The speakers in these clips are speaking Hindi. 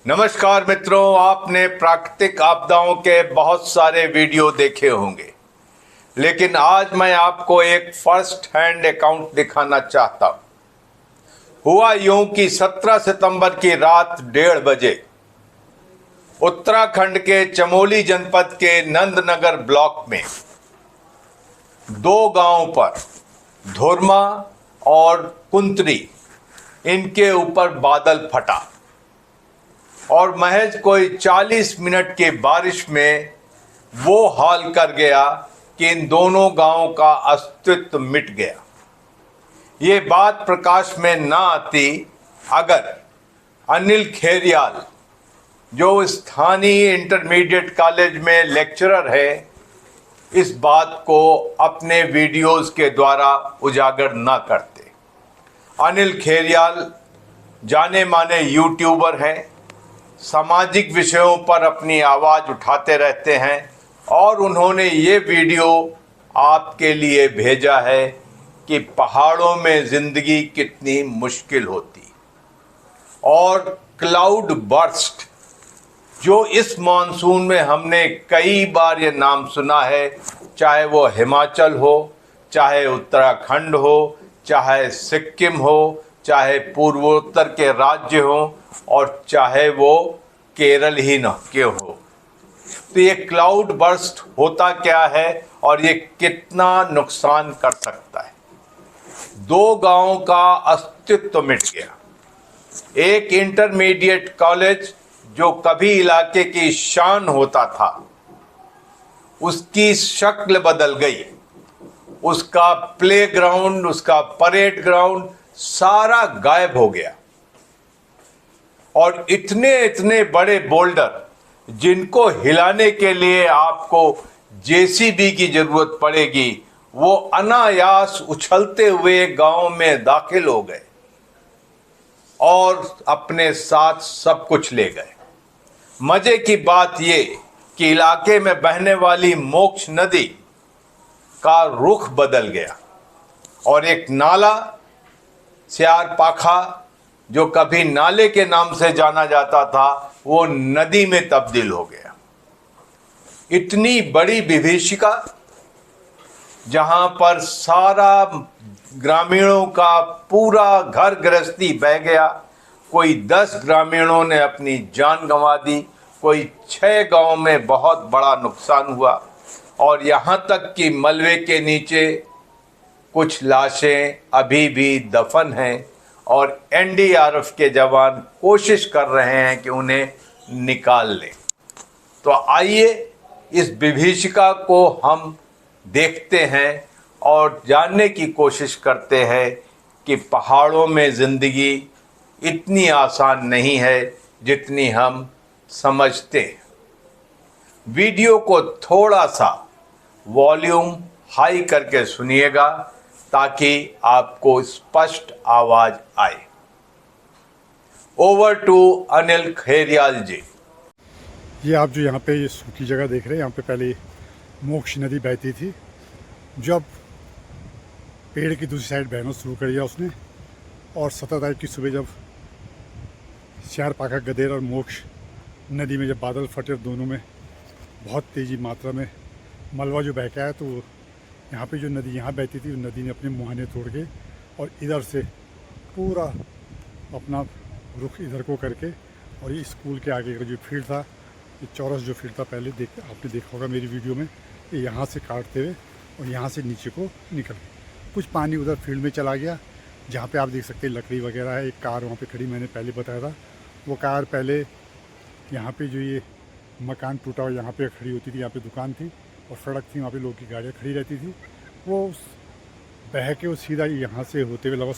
नमस्कार मित्रों, आपने प्राकृतिक आपदाओं के बहुत सारे वीडियो देखे होंगे, लेकिन आज मैं आपको एक फर्स्ट हैंड अकाउंट दिखाना चाहता हूं। हुआ यूं कि 17 सितंबर की रात 1:30 बजे उत्तराखंड के चमोली जनपद के नंदनगर ब्लॉक में दो गांवों पर धुरमा और कुंतरी इनके ऊपर बादल फटा और महज कोई 40 मिनट की बारिश में वो हाल कर गया कि इन दोनों गांवों का अस्तित्व मिट गया। ये बात प्रकाश में ना आती अगर अनिल खेरियाल, जो स्थानीय इंटरमीडिएट कॉलेज में लेक्चरर है, इस बात को अपने वीडियोस के द्वारा उजागर ना करते। अनिल खेरियाल जाने माने यूट्यूबर हैं, सामाजिक विषयों पर अपनी आवाज़ उठाते रहते हैं और उन्होंने ये वीडियो आपके लिए भेजा है कि पहाड़ों में ज़िंदगी कितनी मुश्किल होती और क्लाउड बर्स्ट, जो इस मानसून में हमने कई बार ये नाम सुना है, चाहे वो हिमाचल हो, चाहे उत्तराखंड हो, चाहे सिक्किम हो, चाहे पूर्वोत्तर के राज्य हो और चाहे वो केरल ही न क्यों हो। तो ये क्लाउड बर्स्ट होता क्या है और ये कितना नुकसान कर सकता है। दो गांवों का अस्तित्व मिट गया। एक इंटरमीडिएट कॉलेज जो कभी इलाके की शान होता था, उसकी शक्ल बदल गई। उसका प्लेग्राउंड, उसका परेड ग्राउंड सारा गायब हो गया और इतने इतने बड़े बोल्डर जिनको हिलाने के लिए आपको जेसीबी की जरूरत पड़ेगी, वो अनायास उछलते हुए गांव में दाखिल हो गए और अपने साथ सब कुछ ले गए। मजे की बात ये कि इलाके में बहने वाली मोक्ष नदी का रुख बदल गया और एक नाला स्यार पाखा, जो कभी नाले के नाम से जाना जाता था, वो नदी में तब्दील हो गया। इतनी बड़ी विभीषिका, जहां पर सारा ग्रामीणों का पूरा घर गृहस्थी बह गया। कोई 10 ग्रामीणों ने अपनी जान गंवा दी, कोई 6 गांव में बहुत बड़ा नुकसान हुआ और यहाँ तक कि मलबे के नीचे कुछ लाशें अभी भी दफन हैं और एनडीआरएफ के जवान कोशिश कर रहे हैं कि उन्हें निकाल लें। तो आइए इस विभीषिका को हम देखते हैं और जानने की कोशिश करते हैं कि पहाड़ों में ज़िंदगी इतनी आसान नहीं है जितनी हम समझते हैं। वीडियो को थोड़ा सा वॉल्यूम हाई करके सुनिएगा ताकि आपको स्पष्ट आवाज आए। ओवर टू अनिल खेरियाल जी। ये आप जो यहाँ पे ये सूखी जगह देख रहे हैं, यहाँ पे पहले मोक्ष नदी बहती थी। जब पेड़ की दूसरी साइड बहना शुरू कर दिया उसने और 17 तारीख की सुबह जब स्यार पाखा गदेर और मोक्ष नदी में जब बादल फटे, दोनों में बहुत तेज़ी मात्रा में मलबा जो बह के आया, तो यहाँ पे जो नदी यहाँ बहती थी, नदी ने अपने मुहाने तोड़ के और इधर से पूरा अपना रुख इधर को करके, और ये स्कूल के आगे का जो फील्ड था, ये चौरस जो फील्ड था, पहले आपने देखा होगा मेरी वीडियो में, ये यहाँ से काटते हुए और यहाँ से नीचे को निकल गया। कुछ पानी उधर फील्ड में चला गया, जहाँ पे आप देख सकते हैं लकड़ी वगैरह है। एक कार वहाँ पे खड़ी, मैंने पहले बताया था। वो कार पहले यहाँ पे जो ये मकान टूटा हुआ यहाँ पे खड़ी होती थी, यहाँ पे दुकान थी और सड़क थी, वहाँ पे लोगों की गाड़ियाँ खड़ी रहती थी। वो बह के वो सीधा यहाँ से होते हुए लगभग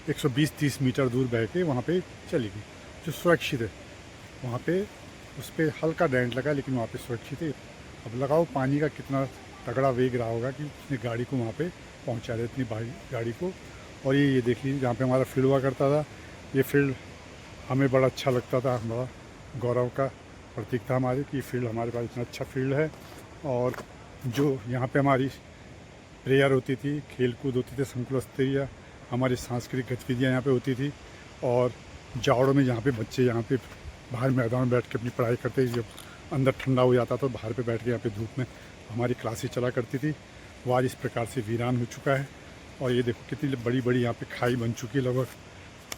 120-130 मीटर दूर बह के वहाँ पे चली गई, जो सुरक्षित है। वहाँ पे उस पर हल्का डेंट लगा, लेकिन वहाँ पे सुरक्षित है। अब लगाओ पानी का कितना तगड़ा वेग रहा होगा कि उसने गाड़ी को वहाँ पे पहुँचा दिया, इतनी भारी गाड़ी को। और ये देखिए, जहाँ पे हमारा फील्ड हुआ करता था, ये फील्ड हमें बड़ा अच्छा लगता था, हमारा गौरव का प्रतीक था हमारे कि फील्ड हमारे पास इतना अच्छा फील्ड है। और जो यहाँ पे हमारी प्रेयर होती थी, खेल कूद होती थी, संकुल स्तरीय हमारी सांस्कृतिक गतिविधियाँ यहाँ पे होती थी। और जाड़ों में जहाँ पे बच्चे यहाँ पे बाहर मैदान में बैठ के अपनी पढ़ाई करते, जब अंदर ठंडा हो जाता तो बाहर पे बैठ के यहाँ पे धूप में हमारी क्लासेस चला करती थी। वो आज इस प्रकार से वीरान हो चुका है। और ये देखो कितनी बड़ी बड़ी यहाँ पे खाई बन चुकी है, लगभग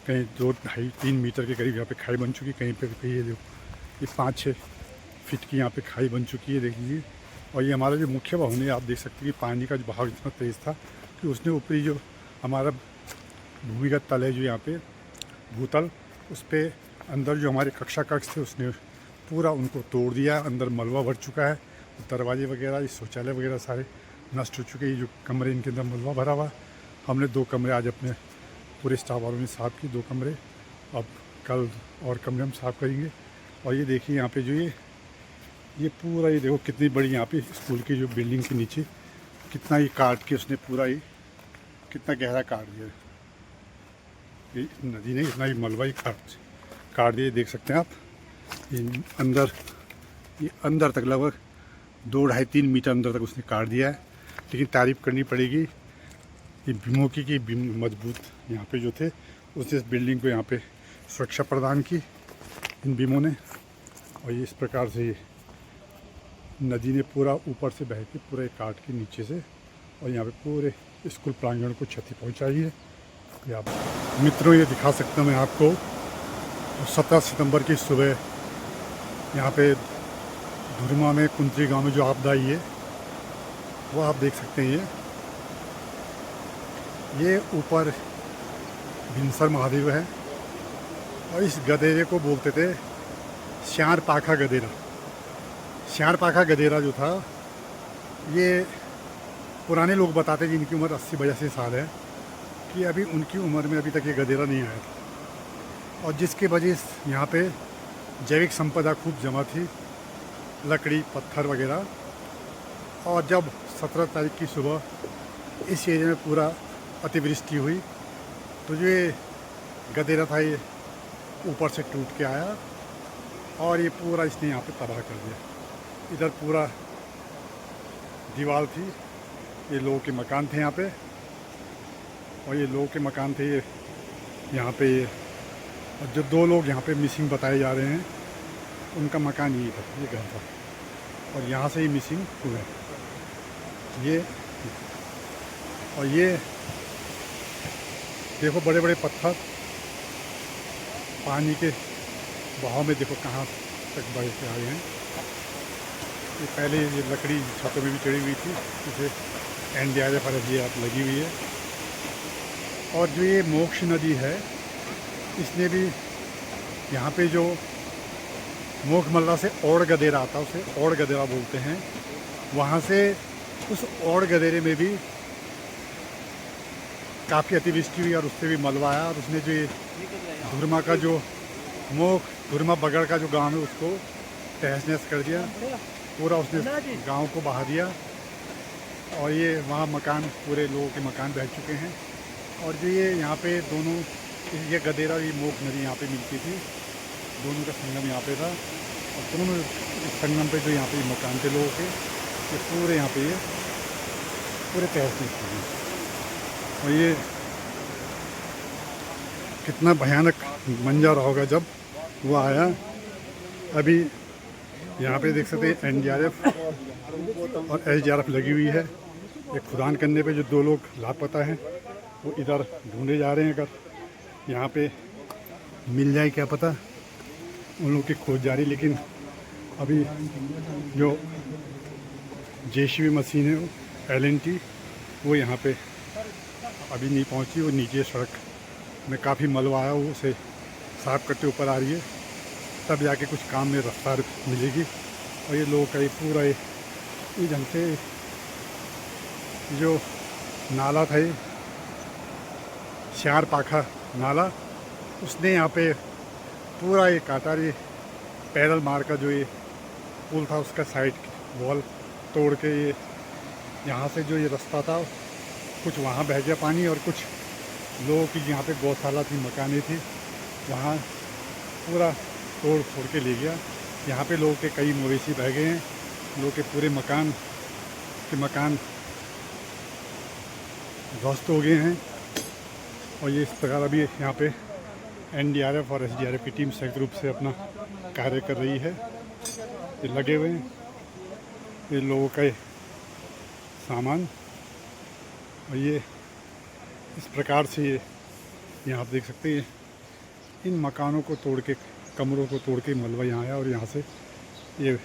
कहीं 2-2.5-3 मीटर के करीब यहाँ पे खाई बन चुकी, कहीं पे ये देखो ये 5-6 फीट की यहाँ पे खाई बन चुकी है, देख लीजिए। और ये हमारा जो मुख्य भवन है, आप देख सकते हैं कि पानी का जो बहाव इतना तेज़ था कि उसने ऊपरी जो हमारा भूमिगत तल है, जो यहाँ पे भूतल, उस पर अंदर जो हमारे कक्षा कक्ष थे उसने पूरा उनको तोड़ दिया। अंदर मलबा भर चुका है, दरवाजे वगैरह, ये शौचालय वगैरह सारे नष्ट हो चुके हैं। ये जो कमरे इनके अंदर मलबा भरा हुआ। हमने 2 कमरे आज अपने पूरे स्टाफ वालों ने साफ़ किए, 2 कमरे। अब कल और कमरे हम साफ़ करेंगे। और ये देखिए यहाँ पे जो ये पूरा, ये देखो कितनी बड़ी यहाँ पे स्कूल की जो बिल्डिंग के नीचे कितना ही काट के उसने पूरा ही कितना गहरा काट दिया। ये नदी ने इतना ही मलबा ही काट दिया, देख सकते हैं आप। ये अंदर तक लगभग 2-2.5-3 मीटर अंदर तक उसने काट दिया है। लेकिन तारीफ़ करनी पड़ेगी ये बीमों की मजबूत यहाँ पे जो थे, उसने इस बिल्डिंग को यहाँ पे सुरक्षा प्रदान की इन बीमों ने। और ये इस प्रकार से ये नदी ने पूरा ऊपर से बह के पूरे काट के नीचे से और यहाँ पे पूरे स्कूल प्रांगण को क्षति पहुँचाई है। या मित्रों, ये दिखा सकता हूँ मैं आपको 17 सितंबर की सुबह यहाँ पे धुरमा में कुंत्री गांव में जो आपदा आई है, वो आप देख सकते हैं। ये ऊपर भिनसर महादेव है और इस गदेरे को बोलते थे श्यार पाखा गदेरा। श्यार पाखा गदेरा जो था, ये पुराने लोग बताते हैं जिनकी उम्र 80-82 साल है कि अभी उनकी उम्र में अभी तक ये गदेरा नहीं आया था। और जिसके वजह से यहाँ पे जैविक संपदा खूब जमा थी, लकड़ी, पत्थर वगैरह। और जब 17 तारीख की सुबह इस एरिया में पूरा अतिवृष्टि हुई तो जो ये गदेरा था, ये ऊपर से टूट के आया और ये पूरा इसने यहाँ पे तबाह कर दिया। इधर पूरा दीवार थी, ये लोगों के मकान थे यहाँ पे, और ये लोगों के मकान थे ये यहाँ पे। और जो 2 लोग यहाँ पे मिसिंग बताए जा रहे हैं, उनका मकान यही था, ये घर था, और यहाँ से ही मिसिंग हुए ये। और ये देखो बड़े बड़े पत्थर पानी के बहाव में देखो कहाँ तक बढ़ के आए हैं। ये पहले ये लकड़ी छतों में भी चढ़ी हुई थी, इसे NDRF RFGF लगी हुई है। और जो ये मोक्ष नदी है, इसने भी यहाँ पे जो मोखमल्ला से औड़ गदेरा आता है, उसे औड़ गदेरा बोलते हैं। वहाँ से उस औड़ गदेरे में भी काफ़ी अतिवृष्टि हुई और उससे भी मलबा आया। और उसने जो ये धुरमा का जो धुरमा बगड़ का जो गांव है, उसको तहस नहस कर दिया पूरा। उसने गांव को बहा दिया और ये वहाँ मकान, पूरे लोगों के मकान बह चुके हैं। और जो ये यहाँ पे दोनों, ये गदेरा और ये मोख नदी यहाँ पे मिलती थी, दोनों का संगम यहाँ पे था। और दोनों संगम पे जो यहाँ पे मकान थे लोगों के, ये पूरे यहाँ पे ये पूरे तहस नहस हो गए। और ये कितना भयानक मंजर होगा जब वो आया। अभी यहाँ पे देख सकते हैं NDRF और SDRF लगी हुई है। ये खुदान करने पे जो 2 लोग लापता हैं, वो इधर ढूंढे जा रहे हैं। अगर यहाँ पे मिल जाए क्या पता, उन लोगों की खोज जारी। लेकिन अभी जो JCB मशीन है LNT, वो यहाँ पे अभी नहीं पहुँची। वो नीचे सड़क में काफ़ी मलबा आया, वो उसे साफ करते ऊपर आ रही है, तब जाके कुछ काम में रफ्तार मिलेगी। और ये लोगों का ये पूरा ये ढंग से जो नाला था, ये श्यार पाखा नाला, उसने यहाँ पे पूरा ये काटा। ये पैदल मार का जो ये पुल था, उसका साइड वॉल तोड़ के ये यहाँ से जो ये रास्ता था, कुछ वहाँ बह गया पानी, और कुछ लोगों की यहाँ पे गौशाला थी, मकानें थी, वहाँ पूरा तोड़ फोड़ के ले गया। यहाँ पे लोगों के कई मवेशी बह गए हैं, लोगों के पूरे मकान ध्वस्त हो गए हैं। और ये इस प्रकार अभी यहाँ पे NDRF और SDRF की टीम संयुक्त रूप से अपना कार्य कर रही है। ये लगे हुए हैं, ये लोगों का सामान, और ये इस प्रकार से यहाँ आप देख सकते हैं इन मकानों को तोड़ के, कमरों को तोड़ के मलबा यहाँ आया और यहाँ से ये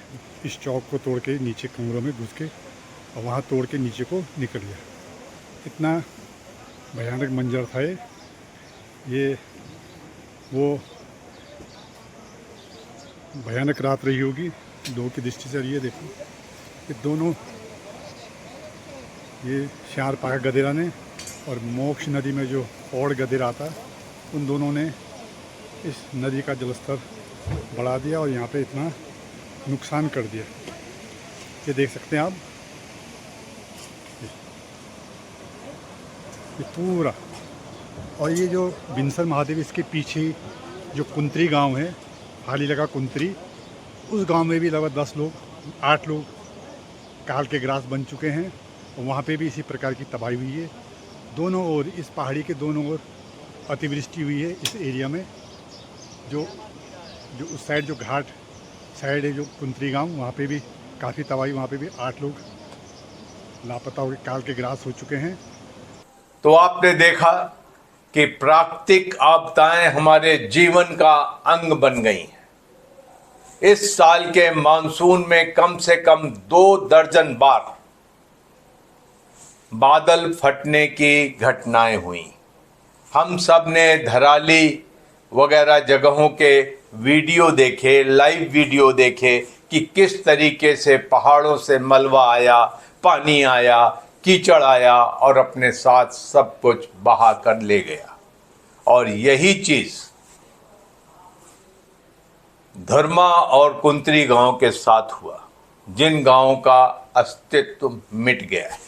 इस चौक को तोड़ के नीचे कमरों में घुस के और वहाँ तोड़ के नीचे को निकल गया। इतना भयानक मंजर था ये वो भयानक रात रही होगी 2 की दृष्टि से। ये देखो, ये दोनों, ये श्यार पाका गधेरा ने और मोक्ष नदी में जो और गधेरा आता, उन दोनों ने इस नदी का जलस्तर बढ़ा दिया और यहाँ पे इतना नुकसान कर दिया। ये देख सकते हैं आप, ये पूरा। और ये जो बिनसर महादेव, इसके पीछे जो कुंत्री गांव है, हाली लगा कुंत्री, उस गांव में भी लगभग 10 लोग, 8 लोग काल के ग्रास बन चुके हैं और वहाँ पे भी इसी प्रकार की तबाही हुई है। दोनों ओर, इस पहाड़ी के दोनों ओर अतिवृष्टि हुई है इस एरिया में। जो उस साइड, जो घाट साइड है, जो कुंत्री गांव, वहाँ पे भी काफ़ी तबाही, वहाँ पे भी 8 लोग लापता हो काल के ग्रास हो चुके हैं। तो आपने देखा कि प्राकृतिक आपदाएं हमारे जीवन का अंग बन गई हैं। इस साल के मानसून में कम से कम 2 दर्जन बार बादल फटने की घटनाएं हुई। हम सब ने धराली वगैरह जगहों के वीडियो देखे, लाइव वीडियो देखे कि किस तरीके से पहाड़ों से मलबा आया, पानी आया, कीचड़ आया और अपने साथ सब कुछ बहा कर ले गया। और यही चीज धर्मा और कुंत्री गांव के साथ हुआ, जिन गांवों का अस्तित्व मिट गया है।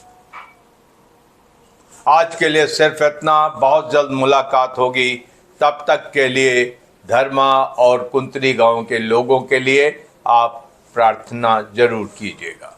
आज के लिए सिर्फ इतना, बहुत जल्द मुलाकात होगी। तब तक के लिए धर्मा और कुंत्री गांव के लोगों के लिए आप प्रार्थना जरूर कीजिएगा।